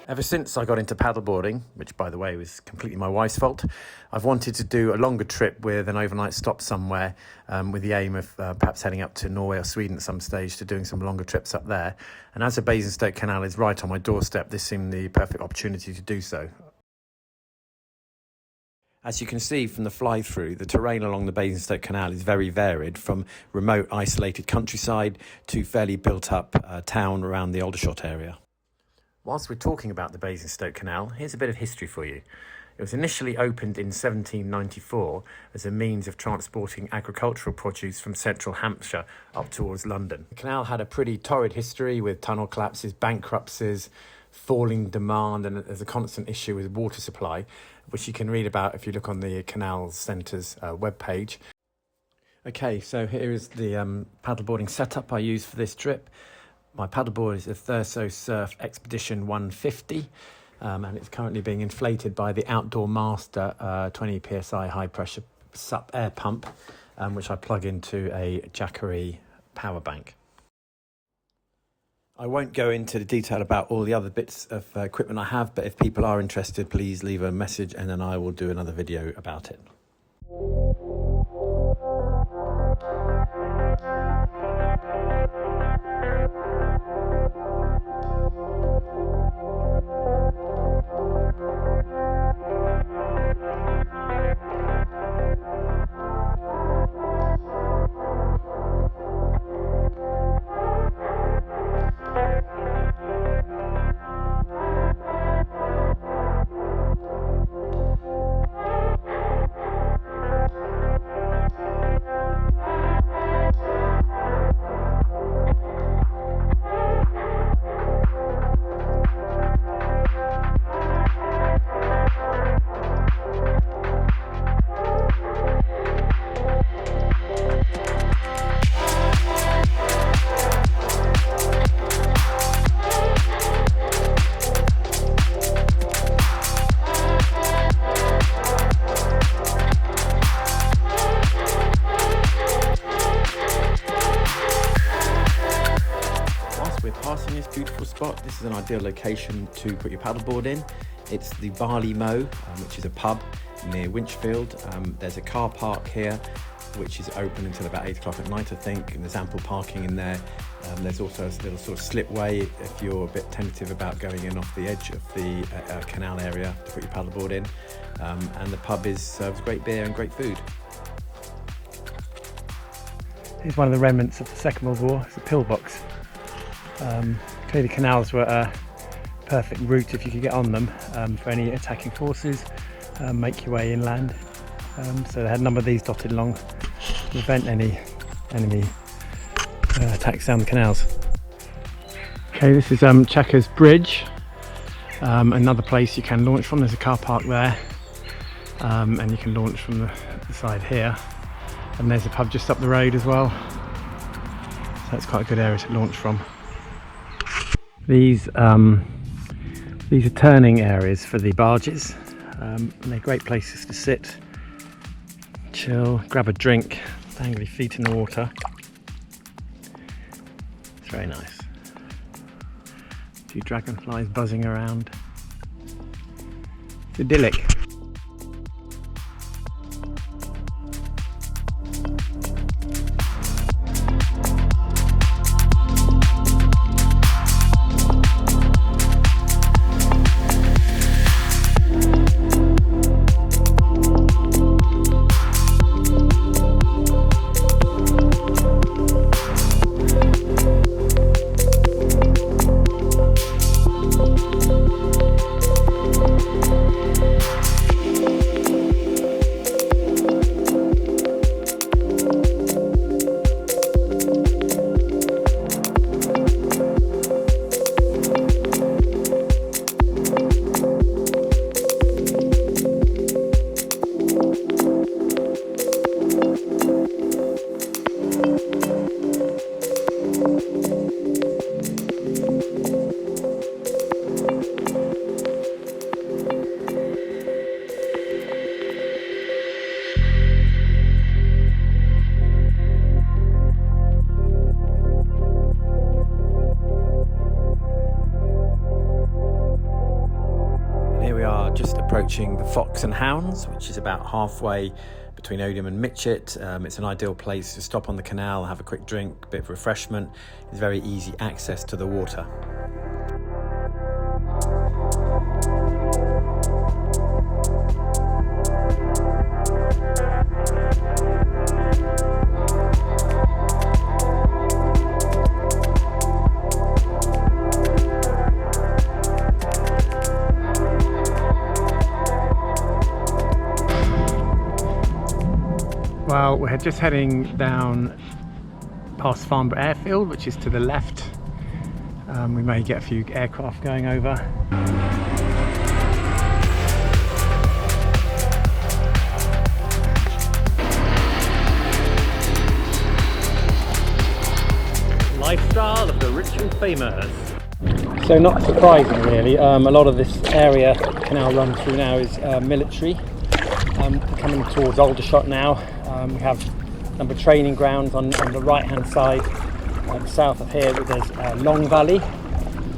Ever since I got into paddleboarding, which by the way was completely my wife's fault, I've wanted to do a longer trip with an overnight stop somewhere, with the aim of perhaps heading up to Norway or Sweden at some stage to doing some longer trips up there. And as the Basingstoke Canal is right on my doorstep, this seemed the perfect opportunity to do so. As you can see from the fly-through, the terrain along the Basingstoke Canal is very varied, from remote isolated countryside to fairly built-up town around the Aldershot area. Whilst we're talking about the Basingstoke Canal, here's a bit of history for you. It was initially opened in 1794 as a means of transporting agricultural produce from central Hampshire up towards London. The canal had a pretty torrid history with tunnel collapses, bankruptcies, falling demand, and there's a constant issue with water supply, which you can read about if you look on the Canal Centre's webpage. Okay, so here is the paddleboarding setup I used for this trip. My paddleboard is a Thurso Surf Expedition 150, and it's currently being inflated by the Outdoor Master 20 psi high pressure SUP air pump, which I plug into a Jackery power bank. I won't go into the detail about all the other bits of equipment I have, but if people are interested, please leave a message and then I will do another video about it. Passing this beautiful spot, this is an ideal location to put your paddleboard in. It's the Barley Mow, which is a pub near Winchfield. There's a car park here which is open until about 8 o'clock at night, I think, and there's ample parking in there. There's also a little sort of slipway if you're a bit tentative about going in off the edge of the canal area to put your paddleboard in. And the pub serves great beer and great food. Here's one of the remnants of the Second World War. It's a pillbox. Clearly canals were a perfect route if you could get on them for any attacking forces, make your way inland. So they had a number of these dotted along to prevent any enemy attacks down the canals. Okay, this is Chequers Bridge, another place you can launch from. There's a car park there, and you can launch from the side here. And there's a pub just up the road as well, so that's quite a good area to launch from. These are turning areas for the barges, and they're great places to sit, chill, grab a drink, dangle your feet in the water. It's very nice. A few dragonflies buzzing around. It's idyllic. just approaching the Fox and Hounds, which is about halfway between Odiham and Mitchett. It's an ideal place to stop on the canal, have a quick drink, a bit of refreshment. It's very easy access to the water. Well, we're just heading down past Farnborough Airfield, which is to the left. We may get a few aircraft going over. Lifestyle of the rich and famous. So not surprising really, a lot of this area the canal runs through now is military. We're coming towards Aldershot now. We have a number of training grounds on the right hand side, south of here. There's Long Valley,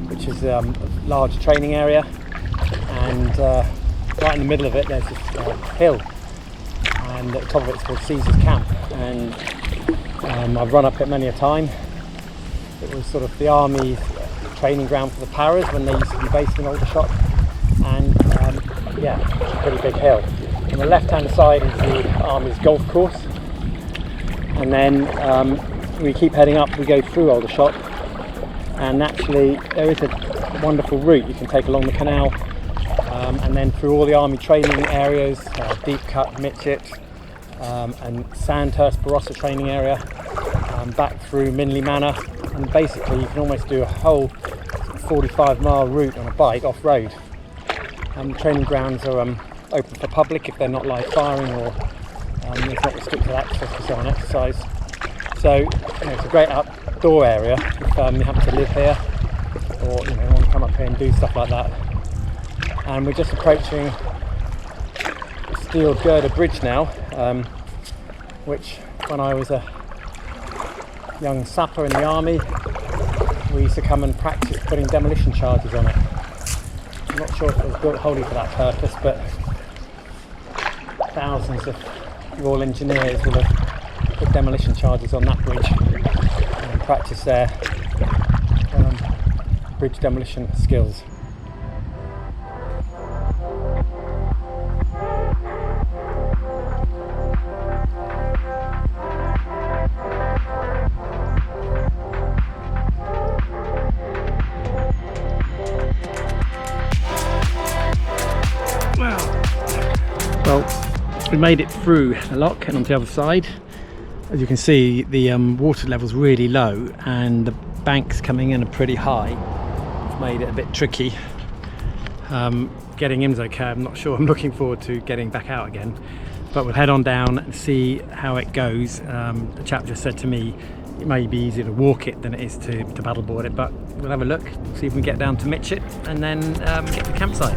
which is a large training area, and right in the middle of it there's this hill, and at the top of it's called Caesar's Camp, and I've run up it many a time. It was sort of the Army's training ground for the Paras when they used to be based in Aldershot, and yeah, it's a pretty big hill. On the left hand side is the Army's golf course, and then we keep heading up, we go through Aldershot, and actually there is a wonderful route you can take along the canal, and then through all the Army training areas, Deep Cut, Mitchett, and Sandhurst, Barossa training area, back through Minley Manor, and basically you can almost do a whole 45-mile route on a bike off-road. The training grounds are open for public if they're not live firing, or there's not restricted access to someone exercise. So it's a great outdoor area if you happen to live here, or want to come up here and do stuff like that. And we're just approaching the steel girder bridge now, which when I was a young sapper in the army we used to come and practice putting demolition charges on it. I'm not sure if it was built wholly for that purpose, but thousands of Royal Engineers will have put demolition charges on that bridge and practice their bridge demolition skills. Well, we made it through the lock and onto the other side. As you can see, the water level's really low and the banks coming in are pretty high. It's made it a bit tricky. Getting in's okay, I'm not sure. I'm looking forward to getting back out again. But we'll head on down and see how it goes. The chap just said to me it may be easier to walk it than it is to paddleboard it, but we'll have a look, see if we can get down to Mitchett and then get to the campsite.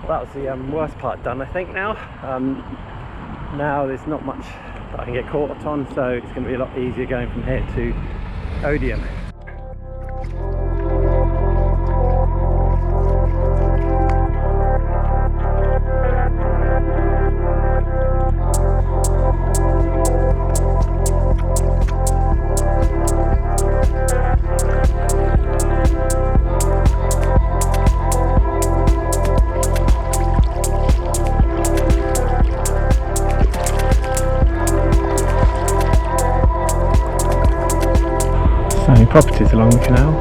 Well, that was the worst part done, I think. Now there's not much that I can get caught on, so it's going to be a lot easier going from here to Odium. So properties along the canal.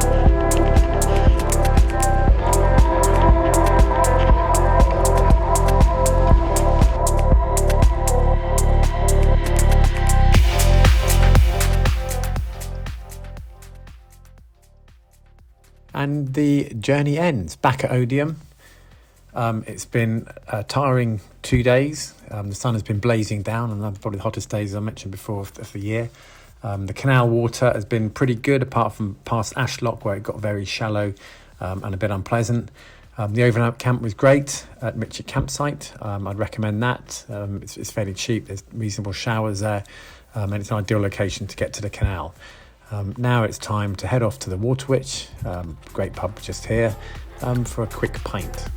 And the journey ends back at Odium. It's been a tiring 2 days. The sun has been blazing down, and probably the hottest days, as I mentioned before, of the year. The canal water has been pretty good, apart from past Ashlock, where it got very shallow and a bit unpleasant. The overnight camp was great at Mitchett campsite. I'd recommend that. It's fairly cheap. There's reasonable showers there, and it's an ideal location to get to the canal. Now it's time to head off to the Water Witch, great pub just here, for a quick pint.